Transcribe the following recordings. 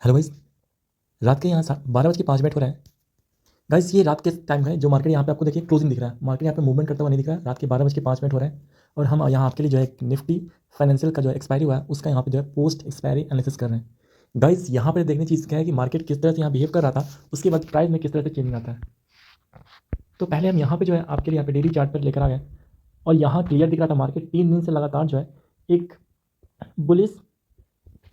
Hello guys, रात के यहाँ 12:05 हो रहा है। गाइस ये रात के टाइम है जो मार्केट यहाँ पे आपको देखिए क्लोजिंग दिख रहा है। मार्केट यहाँ पे मूवमेंट करता हुआ नहीं दिख रहा है। रात के 12:05 हो रहा है और हम यहाँ आपके लिए जो है निफ्टी फाइनेंशियल का जो एक्सपायरी हुआ है उसका यहाँ पे जो है पोस्ट एक्सपायरी एनालिसिस कर रहे हैं। गाइस यहाँ पे देखने चीज़ क्या है कि मार्केट किस तरह से यहाँ बिहेव कर रहा था, उसके बाद प्राइस में किस तरह से चेंजिंग आता है। तो पहले हम यहाँ पे जो है आपके लिए यहाँ पे डेली चार्ट पर लेकर आ गए और यहाँ क्लियर दिख रहा था मार्केट 3 दिन से लगातार जो है एक बुलिश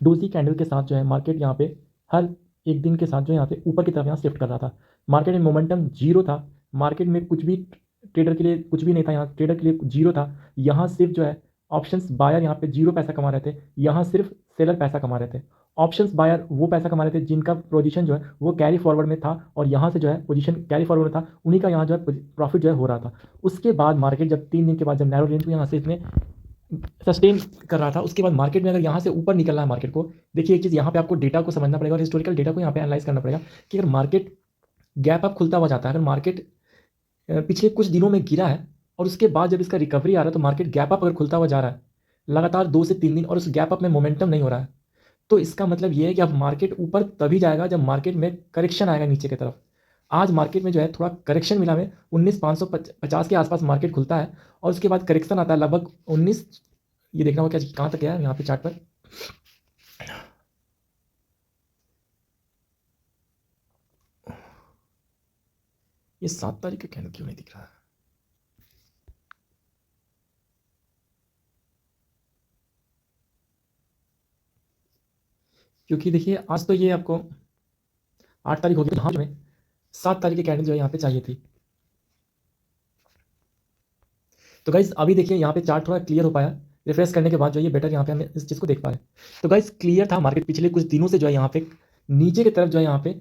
डोजी कैंडल के साथ जो है मार्केट यहाँ पे हर एक दिन के साथ जो यहाँ पे ऊपर की तरफ यहाँ शिफ्ट कर रहा था। मार्केट में मोमेंटम जीरो था। मार्केट में कुछ भी ट्रेडर के लिए कुछ भी नहीं था। यहाँ ट्रेडर के लिए जीरो था। यहाँ सिर्फ जो है ऑप्शंस बायर यहाँ पे जीरो पैसा कमा रहे थे। यहाँ सिर्फ सेलर पैसा कमा रहे थे। ऑप्शंस बायर वो पैसा कमा रहे थे जिनका पोजीशन जो है वो कैरी फॉरवर्ड में था और यहाँ से जो है पोजीशन कैरी फॉरवर्ड में था, उन्हीं का यहाँ जो है प्रॉफिट जो है हो रहा था। उसके बाद मार्केट जब 3 दिन के बाद जब नैरो रेंज में यहाँ से इसने सस्टेन कर रहा था, उसके बाद मार्केट में अगर यहाँ से ऊपर निकलना है मार्केट को, देखिए एक चीज़ यहाँ पे आपको डेटा को समझना पड़ेगा और हिस्टोरिकल डेटा को यहाँ पे एनालाइज करना पड़ेगा कि अगर मार्केट गैप अप खुलता हुआ जाता है, अगर मार्केट पिछले कुछ दिनों में गिरा है और उसके बाद जब इसका रिकवरी आ रहा है तो मार्केट गैप अप अगर खुलता हुआ जा रहा है लगातार 2 से 3 दिन और उस गैप अप में मोमेंटम नहीं हो रहा है, तो इसका मतलब ये है कि अब मार्केट ऊपर तभी जाएगा जब मार्केट में करेक्शन आएगा नीचे की तरफ। आज मार्केट में जो है थोड़ा करेक्शन मिला है। 19,550 के आसपास मार्केट खुलता है और उसके बाद करेक्शन आता है लगभग 19, ये देखना होगा क्या कहाँ तक गया है यहाँ पे चार्ट पर। ये 7 तारीख का कैंडल क्यों नहीं दिख रहा है? क्योंकि देखिए आज तो ये आपको 8 तारीख हो गई, तो हाँ हमें 7 तारीख की कैंडल जो है यहाँ पे चाहिए थी। तो गाइज अभी देखिए यहाँ पे चार्ट थोड़ा क्लियर हो पाया। रिफ्रेश करने के बाद जो है ये बेटर यहाँ पे हम इस चीज़ को देख पा रहे हैं। तो गाइज क्लियर था मार्केट पिछले कुछ दिनों से जो है यहाँ पे नीचे की तरफ जो है यहाँ पे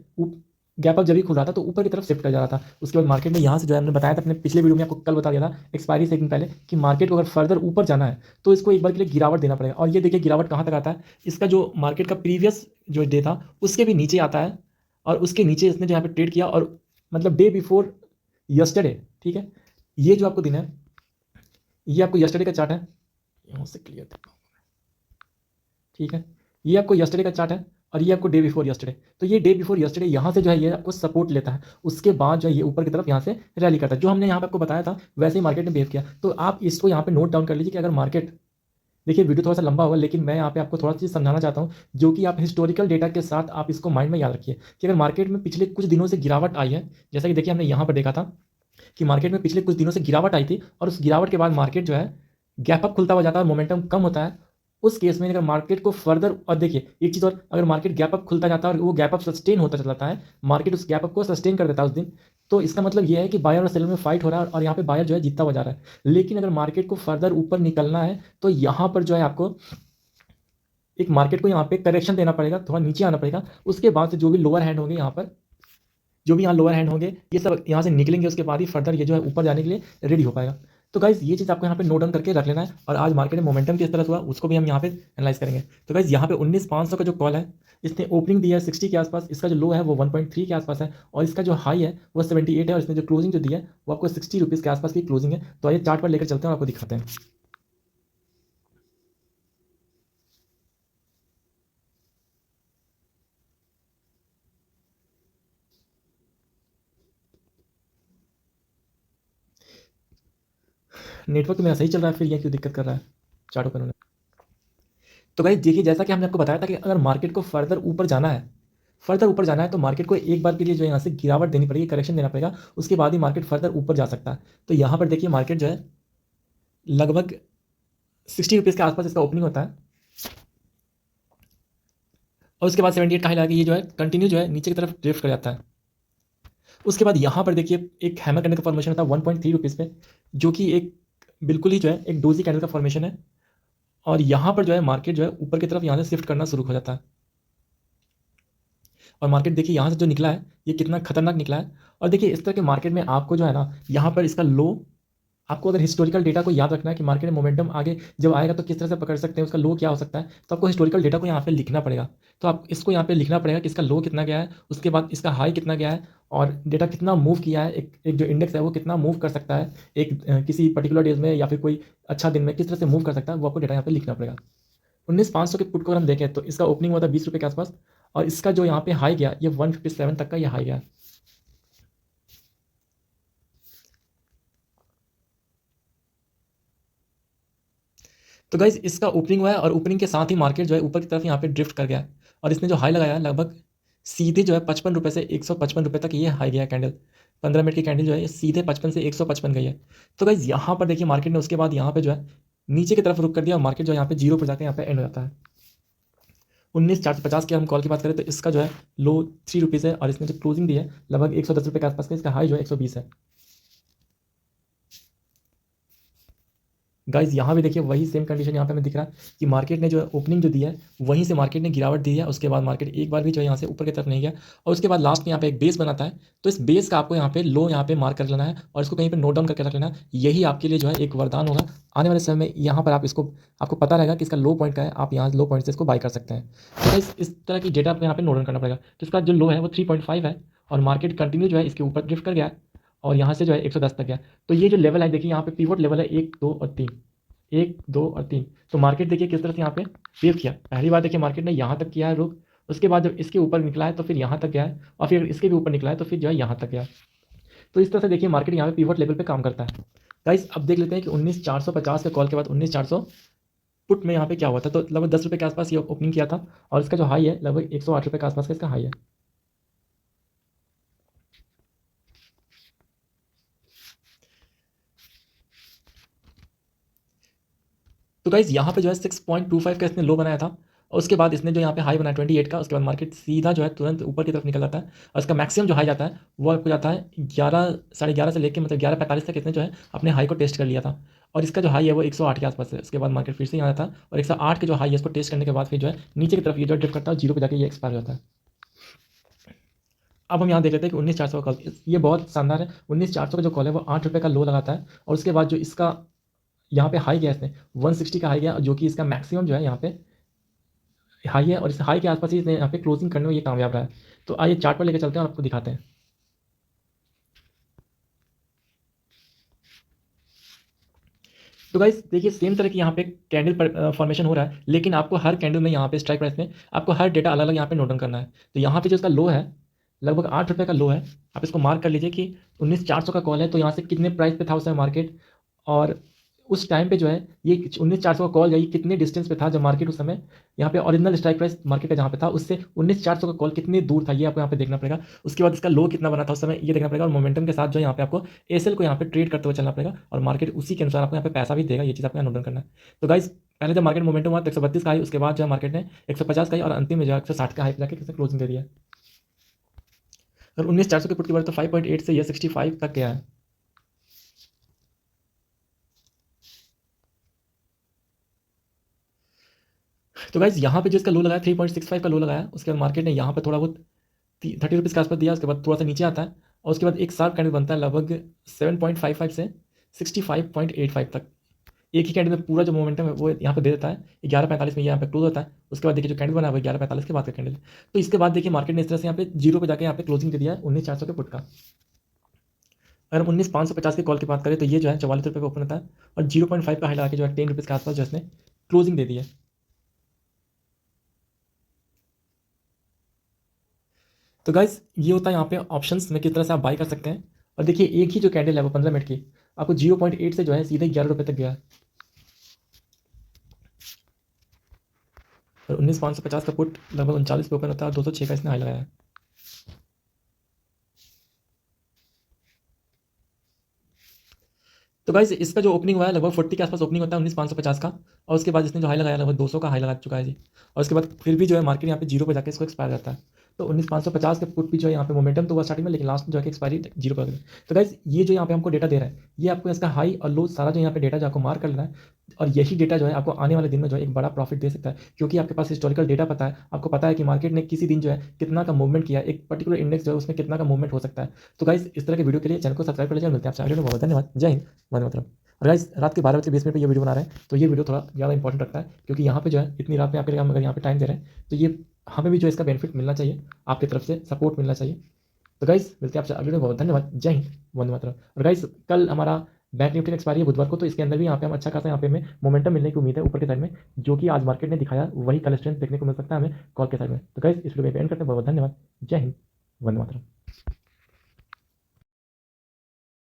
गैप अप जब भी खुल रहा था तो ऊपर की तरफ शिफ्ट कर जा रहा था। उसके बाद मार्केट में यहाँ से जो है हमने बताया था अपने पिछले वीडियो में, आपको कल बता दिया था एक्सपायरी से एक दिन पहले, कि मार्केट को अगर फर्दर ऊपर जाना है तो इसको एक बार के लिए गिरावट देना पड़ेगा। और ये देखिए गिरावट कहाँ तक आता है, इसका जो मार्केट का प्रीवियस जो डे था उसके भी नीचे आता है और उसके नीचे इसने जो यहाँ पे ट्रेड किया और मतलब डे बिफोर यस्टरडे, ठीक है, ये जो आपको दिन है ये आपको यस्टरडे का चार्ट है, यहाँ से क्लियर देखना होगा, ठीक है, ये आपको यस्टरडे का चार्ट है और ये आपको डे बिफोर यस्टरडे। तो ये डे बिफोर यस्टरडे यहाँ से जो है ये आपको सपोर्ट लेता है, उसके बाद जो है ये ऊपर की तरफ यहाँ से रैली करता है। जो हमने यहाँ पे आपको बताया था वैसे ही मार्केट ने बिहेव किया। तो आप इसको यहाँ पे नोट डाउन कर लीजिए कि अगर मार्केट, देखिए वीडियो थोड़ा सा लंबा होगा लेकिन मैं यहाँ पे आपको थोड़ा सा चीज़ समझाना चाहता हूँ जो कि आप हिस्टोरिकल डेटा के साथ आप इसको माइंड में याद रखिए कि अगर मार्केट में पिछले कुछ दिनों से गिरावट आई है, जैसा कि देखिए हमने यहाँ पर देखा था कि मार्केट में पिछले कुछ दिनों से गिरावट आई थी और उस गिरावट के बाद मार्केट जो है गैप अप खुलता हुआ जाता है, मोमेंटम कम होता है। उस केस में अगर मार्केट को फर्दर, और देखिए एक चीज़ और, अगर मार्केट गैप अप खुलता जाता है और वो गैप अप सस्टेन होता चलाता है, मार्केट उस गैप अप को सस्टेन कर देता है उस दिन, तो इसका मतलब ये है कि बायर और सेलर में फाइट हो रहा है और यहाँ पे बायर जो है जीतता हुआ जा रहा है। लेकिन अगर मार्केट को फर्दर ऊपर निकलना है तो यहाँ पर जो है आपको एक मार्केट को यहाँ पे करेक्शन देना पड़ेगा, थोड़ा नीचे आना पड़ेगा। उसके बाद से जो भी लोअर हैंड होंगे यहाँ पर, जो भी यहाँ लोअर हैंड होंगे ये सब यहाँ से निकलेंगे, उसके बाद ही फर्दर ये जो है ऊपर जाने के लिए रेडी हो पाएगा। तो गाइज ये चीज़ आपको यहाँ पे नोट डाउन करके रख लेना है और आज मार्केट में मोमेंटम किस तरह से हुआ उसको भी हम यहाँ पे एनालाइज करेंगे। तो गाइज यहाँ पे 19,500 का जो कॉल है इसने ओपनिंग दी है 60 के आसपास, इसका जो लो है वो 1.3 के आसपास है और इसका जो हाई है वो 78 है और इसने जो क्लोजिंग जो दी है वो आपको 60 रुपीज़ के आसपास की क्लोजिंग है। तो आइए चार्ट पर लेकर चलते हैं और आपको दिखाते हैं। नेटवर्क तो मेरा सही चल रहा है, फिर ये क्यों दिक्कत कर रहा है चार्ट ओपन होने। तो भाई देखिए जैसा कि हमने आपको बताया था कि अगर मार्केट को फर्दर ऊपर जाना है, फर्दर ऊपर जाना है तो मार्केट को एक बार के लिए जो है यहाँ से गिरावट देनी पड़ेगी, करेक्शन देना पड़ेगा, उसके बाद ही मार्केट फर्दर ऊपर जा सकता है। तो यहाँ पर देखिए मार्केट जो है लगभग 60 रुपीज़ के आसपास इसका ओपनिंग होता है और उसके बाद 78 का हाई लगा के ये जो है कंटिन्यू जो है नीचे की तरफ ड्रिफ्ट कर जाता है। उसके बाद यहाँ पर देखिए एक हैमर कैंडल का फॉर्मेशन होता है 1.3 रुपीज़ पे, जो कि एक बिल्कुल ही जो है एक डोजी कैंडल का फॉर्मेशन है और यहाँ पर जो है मार्केट जो है ऊपर की तरफ यहाँ से शिफ्ट करना शुरू हो जाता है। और मार्केट देखिए यहाँ से जो निकला है ये कितना खतरनाक निकला है। और देखिए इस तरह के मार्केट में आपको जो है ना यहाँ पर इसका लो, आपको अगर हिस्टोरिकल डेटा को याद रखना है कि मार्केट में मोमेंटम आगे जब आएगा तो किस तरह से पकड़ सकते हैं, उसका लो क्या हो सकता है, तो आपको हिस्टोरिकल डेटा को यहाँ पे लिखना पड़ेगा। तो आप इसको यहाँ पे लिखना पड़ेगा कि इसका लो कितना गया है, उसके बाद इसका हाई कितना गया है और डेटा कितना मूव किया है, एक जो इंडेक्स है वो कितना मूव कर सकता है एक किसी पर्टिकुलर डेज में या फिर कोई अच्छा दिन में किस तरह से मूव कर सकता है, वो आपको डेटा यहाँ पे लिखना पड़ेगा। 19,500 के पुट को अगर हम देखें तो इसका ओपनिंग हुआ था 20 रुपये के आसपास और इसका जो यहाँ पे हाई गया ये 157 तक का ये हाई गया। तो गाइज इसका ओपनिंग हुआ है और ओपनिंग के साथ ही मार्केट जो है ऊपर की तरफ यहाँ पे ड्रिफ्ट कर गया है और इसने जो हाई लगाया लगभग सीधे जो है 55 रुपये से 155 रुपये तक ये हाई गया कैंडल। 15 मिनट की कैंडल जो है ये सीधे 55 से 155 गई है। तो गाइज यहाँ पर देखिए मार्केट ने उसके बाद यहाँ पे जो है नीचे की तरफ रुक कर दिया और मार्केट जो है यहाँ पे जीरो पर जाकर यहाँ पे एंड हो जाता है। 19,450 की हम कॉल की बात करें तो इसका जो है लो 3 रुपीज़ है और इसने जो क्लोजिंग दी है लगभग 110 रुपये के आसपास का, इसका हाई जो है 120 है। गाइज यहाँ भी देखिए वही सेम कंडीशन यहाँ पे हमें दिख रहा है कि मार्केट ने जो है ओपनिंग जो दी है वहीं से मार्केट ने गिरावट दी है। उसके बाद मार्केट एक बार भी जो है यहाँ से ऊपर की तरफ नहीं गया और उसके बाद लास्ट में यहाँ पे एक बेस बनाता है। तो इस बेस का आपको यहाँ पे लो यहाँ पे मार्क कर लेना है और इसको कहीं पे नोट डाउन करके रख लेना है। यही आपके लिए जो है एक वरदान होगा आने वाले समय में। यहाँ पर आप इसको आपको पता रहेगा कि इसका लो पॉइंट का है, आप यहाँ लो पॉइंट से इसको बाय कर सकते हैं। तो इस तरह की डेटा आपको यहाँ पे नोट डाउन करना पड़ेगा। तो इसका जो लो है वो 3.5 है और मार्केट कंटिन्यू जो है इसके ऊपर ड्रिफ्ट कर गया और यहाँ से जो है 110 तक गया। तो ये जो लेवल है देखिए यहाँ पे पिवट लेवल है 1, 2 और 3, 1, 2 और 3। तो मार्केट देखिए किस तरह से यहाँ पे बिहेव किया। पहली बार देखिए मार्केट ने यहाँ तक किया है रुक, उसके बाद जब इसके ऊपर निकला है तो फिर यहाँ तक गया है और फिर इसके भी ऊपर निकला है तो फिर जो है यहाँ तक गया। तो इस तरह से देखिए मार्केट यहाँ पे पिवट लेवल पे काम करता है। गाइस अब देख लेते हैं कि 19,450 के कॉल के बाद 19,400 पुट में यहाँ पे क्या हुआ था। तो लगभग 10 रुपये के आसपास ये ओपनिंग किया था और इसका जो हाई है लगभग 108 रुपये के आसपास का इसका हाई है। तो गाइज यहाँ पे जो है 6.25 का इसने लो बनाया था और उसके बाद इसने जो यहाँ पे हाई बनाया 28 का। उसके बाद मार्केट सीधा जो है तुरंत ऊपर की तरफ निकल जाता है और इसका मैक्सिमम जो हाई जाता है वो आपको जाता है 11, साढ़े 11 से लेकर मतलब 11:45 तक इसने जो है अपने हाई को टेस्ट कर लिया था और इसका जो हाई है वो 108 के आसपास है। उसके बाद मार्केट फिर से यहाँ आता है और 108 के जो हाई है इसको टेस्ट करने के बाद फिर जो है नीचे की तरफ ये जो ड्रिफ्ट करता है जीरो पर जाकर ये एक्सपायर हो जाता है। अब हम यहाँ देख लेते हैं कि 19,400 का कॉल ये बहुत शानदार है। 19,400 का जो कॉल है वो 8 रुपये का लो लगाता है और उसके बाद जो इसका यहाँ पे हाई गया इसने 160 का हाई गया जो कि इसका मैक्सिमम जो है यहाँ पे हाई है और इस हाई के आसपास ही इसने यहाँ पे क्लोजिंग करने में ये कामयाब रहा है। तो आइए चार्ट पर लेकर चलते हैं और आपको दिखाते हैं। तो गाइस देखिए सेम तरह की यहाँ पे कैंडल फॉर्मेशन हो रहा है लेकिन आपको हर कैंडल में यहाँ पे स्ट्राइक प्राइस में आपको हर डेटा अलग अलग यहाँ पे नोट डाउन करना है। तो यहाँ पे जो इसका लो है लगभग 8 रुपये का लो है। आप इसको मार्क कर लीजिए कि 19,400 का कॉल है तो यहाँ से कितने प्राइस पे था उस समय मार्केट और उस टाइम पे जो है ये 19,400 का कॉल या ये कितने डिस्टेंस पे था जब मार्केट उस समय यहाँ पे ओरिजिनल स्ट्राइक प्राइस मार्केट का जहाँ पे था उससे 19,400 का कॉल कितने दूर था ये आपको यहाँ पे देखना पड़ेगा। उसके बाद इसका लो कितना बना था उस समय ये देखना पड़ेगा और मोमेंटम के साथ जो यहाँ पे आपको एसएल को यहाँ पे ट्रेड करते हुए चलना पड़ेगा और मार्केट उसी के अनुसार आपको यहाँ पे पैसा भी देगा। ये चीज़ आपको यहाँ नोट डाउन करना है। तो गाइस पहले जब मार्केट मोमेंटम हुआ तो 132 का हाई, उसके बाद जो है मार्केट ने 150 का हाई और अंतिम में जो है 160 का हाई पे जाकर किसने क्लोजिंग दे दिया। और 19,400 के पुट की बात तो 5.8 से ये 65 तक गया है। तो गाइज यहाँ पे जो इसका लो लगाया 3.65 का लो लगाया उसके बाद मार्केट ने यहाँ पे थोड़ा बहुत 30 रुपीज़ के आसपास दिया। उसके बाद थोड़ा सा नीचे आता है और उसके बाद एक शार्प कैंडल बनता है लगभग 7.55 से 65.85 तक। एक ही कैंडल में पूरा जो मोमेंटम है वो यहाँ पे दे देता है। 11:45 में यहाँ पे क्लोज होता है। उसके बाद देखिए जो कैंडल बना है वो 11:45 के बाद का कैंडल। तो इसके बाद देखिए मार्केट ने इस तरह से यहाँ पे जीरो पे जाकर यहाँ पे क्लोजिंग दे दिया है 19,400 के पुट का। अगर हम 19,550 के कॉल की बात करें तो ये जो है 44 रुपये का ओपन होता है और 0.5 का हाई लगा के जो है 10 रुपीज़ के आसपास जो इसने क्लोजिंग दे दी है। तो गाइज ये होता है यहाँ पे ऑप्शंस में किस तरह से आप बाई कर सकते हैं। और देखिए एक ही जो कैंडल है वो 15 मिनट की आपको 0.8 से जो है सीधे 11 रुपये तक गया है और 19,550 का पुट लगभग 39 पे ओपन होता है और 206 का इसने हाई लगाया है। तो गाइज इसका जो ओपनिंग हुआ है लगभग 40 के आसपास ओपनिंग होता है 19,550 का और उसके बाद इसने जो हाई लगाया लगभग 200 का हाई लगा चुका है जी। और उसके बाद फिर भी जो है मार्केट यहाँ पे जीरो पे जाकर इसको एक्सपायर करता है। तो 19,550 के पुट भी जो है यहाँ पे मोमेंटम तो हुआ स्टार्टिंग में लेकिन लास्ट में जो है एक्सपायरी जीरो पर। तो गाइज ये जो यहाँ पे हमको डेटा दे रहा है ये आपको इसका हाई और लो सारा जो यहाँ पे डेटा जो आपको मार्क कर लेना है और यही डेटा जो है आपको आने वाले दिन में जो है एक बड़ा प्रॉफिट दे सकता है क्योंकि आपके पास हिस्टोरिकल डेटा पता है। आपको पता है कि मार्केट ने किसी दिन जो है कितना का मूवमेंट किया, एक पर्टिकुलर इंडेक्स जो है उसमें कितना का मूवमेंट हो सकता है। तो गाइज इस तरह के वीडियो के लिए चैनल को सब्सक्राइब कर लीजिए। मिलते हैं आपसे अगले वीडियो में। बहुत धन्यवाद। जय हिंद, वंदे मातरम। और गाइस रात के 12 बजे 20 मिनट पर ये वीडियो बना रहे हैं तो ये वीडियो थोड़ा ज़्यादा इंपॉर्टेंट रखता है क्योंकि यहाँ पे जो है इतनी रात में आपके लिए हम अगर यहाँ पे टाइम दे रहे हैं तो ये हमें भी जो इसका बेनिफिट मिलना चाहिए, आपकी तरफ से सपोर्ट मिलना चाहिए। तो गाइस मिलते हैं आपसे अगले वीडियो में। बहुत धन्यवाद। जय हिंद, वंदे मातरम। और गाइस कल हमारा बैंक निफ्टी की एक्सपायरी है बुधवार को, तो इसके अंदर भी यहाँ पे हम अच्छा खासा यहाँ पे हमें मोमेंटम मिलने की उम्मीद है ऊपर के साइड में, जो कि आज मार्केट ने दिखाया वही कल स्ट्रेंथ देखने को मिल सकता है हमें कॉल के साइड में। तो गाइस इस वीडियो में एंड करते हैं, बहुत बहुत धन्यवाद। जय हिंद, वंदे मातरम।